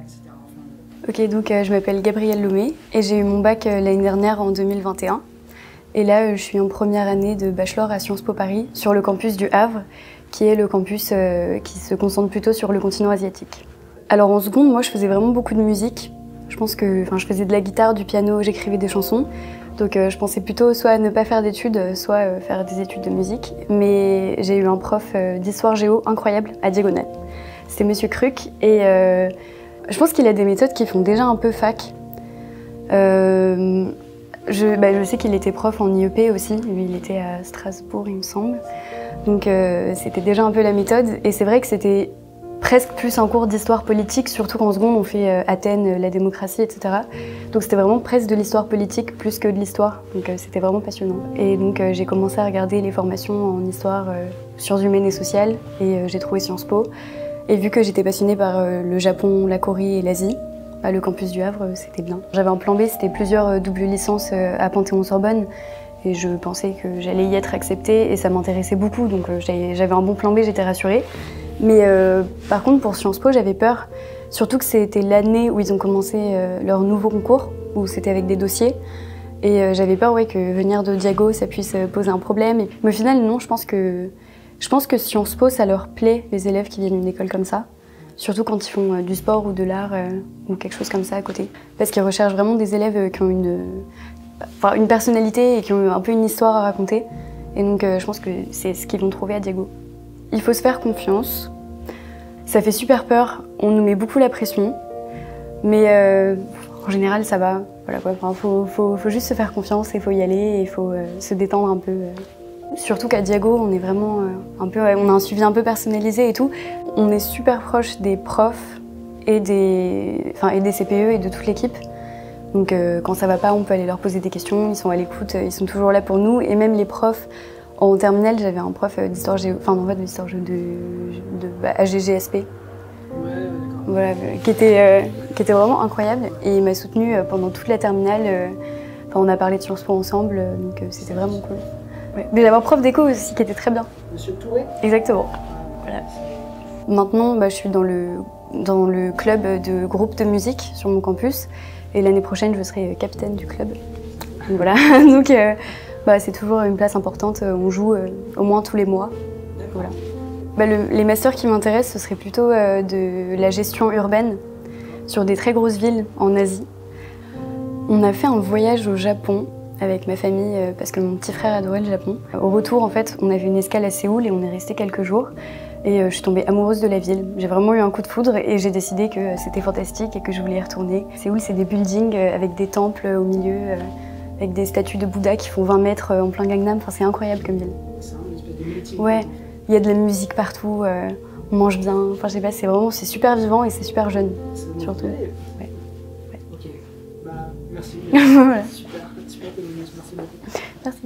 etc. Ok, donc je m'appelle Gabrielle Lomé et j'ai eu mon bac l'année dernière en 2021. Et là, je suis en première année de bachelor à Sciences Po Paris sur le campus du Havre, qui est le campus qui se concentre plutôt sur le continent asiatique. Alors en seconde, moi je faisais vraiment beaucoup de musique. Je pense que je faisais de la guitare, du piano, j'écrivais des chansons. Donc je pensais plutôt soit à ne pas faire d'études, soit faire des études de musique. Mais j'ai eu un prof d'histoire géo incroyable à Diagonale. C'était Monsieur Cruc et je pense qu'il a des méthodes qui font déjà un peu fac. Je sais qu'il était prof en IEP aussi, lui il était à Strasbourg il me semble. Donc c'était déjà un peu la méthode et c'est vrai que c'était presque plus un cours d'histoire politique, surtout qu'en seconde on fait Athènes, la démocratie, etc. Donc c'était vraiment presque de l'histoire politique plus que de l'histoire, donc c'était vraiment passionnant. Et donc j'ai commencé à regarder les formations en histoire, sciences humaines et sociales et j'ai trouvé Sciences Po. Et vu que j'étais passionnée par le Japon, la Corée et l'Asie, le campus du Havre, c'était bien. J'avais un plan B, c'était plusieurs doubles licences à Panthéon-Sorbonne et je pensais que j'allais y être acceptée et ça m'intéressait beaucoup, donc j'avais un bon plan B, j'étais rassurée. Mais par contre, pour Sciences Po, j'avais peur, surtout que c'était l'année où ils ont commencé leur nouveau concours, où c'était avec des dossiers. Et j'avais peur que venir de Diago, ça puisse poser un problème. Mais au final, non, je pense que Sciences Po, ça leur plaît, les élèves qui viennent d'une école comme ça. Surtout quand ils font du sport ou de l'art ou quelque chose comme ça à côté. Parce qu'ils recherchent vraiment des élèves qui ont une personnalité et qui ont un peu une histoire à raconter. Et donc je pense que c'est ce qu'ils vont trouver à Diago. Il faut se faire confiance. Ça fait super peur, on nous met beaucoup la pression. Mais en général, ça va. Voilà, faut juste se faire confiance et il faut y aller et il faut se détendre un peu. Surtout qu'à Diago, on est vraiment on a un suivi un peu personnalisé et tout. On est super proche des profs et des CPE et de toute l'équipe. Donc quand ça va pas, on peut aller leur poser des questions, ils sont à l'écoute, ils sont toujours là pour nous. Et même les profs, en terminale, j'avais un prof d'histoire géo, d'histoire géo de AGGSP. Voilà, qui était vraiment incroyable et il m'a soutenue pendant toute la terminale. On a parlé de Sciences Po ensemble, donc c'était vraiment cool. Ouais. Mais j'avais un prof d'éco aussi qui était très bien. Monsieur Touré? Exactement. Voilà. Maintenant, je suis dans le club de groupe de musique sur mon campus et l'année prochaine, je serai capitaine du club. Donc voilà, donc c'est toujours une place importante. On joue au moins tous les mois. Voilà. Les masters qui m'intéressent, ce serait plutôt de la gestion urbaine sur des très grosses villes en Asie. On a fait un voyage au Japon avec ma famille parce que mon petit frère adorait le Japon. Au retour, en fait, on avait une escale à Séoul et on est resté quelques jours. Et je suis tombée amoureuse de la ville. J'ai vraiment eu un coup de foudre et j'ai décidé que c'était fantastique et que je voulais y retourner. Séoul, c'est des buildings avec des temples au milieu, avec des statues de Bouddha qui font 20 mètres en plein Gangnam. Enfin, c'est incroyable comme ville. C'est une espèce de meeting. Ouais, il y a de la musique partout, on mange bien. Enfin, je sais pas, c'est super vivant et c'est super jeune, surtout. Ouais. Ok, merci. Voilà. Super témoignage, merci beaucoup. Merci.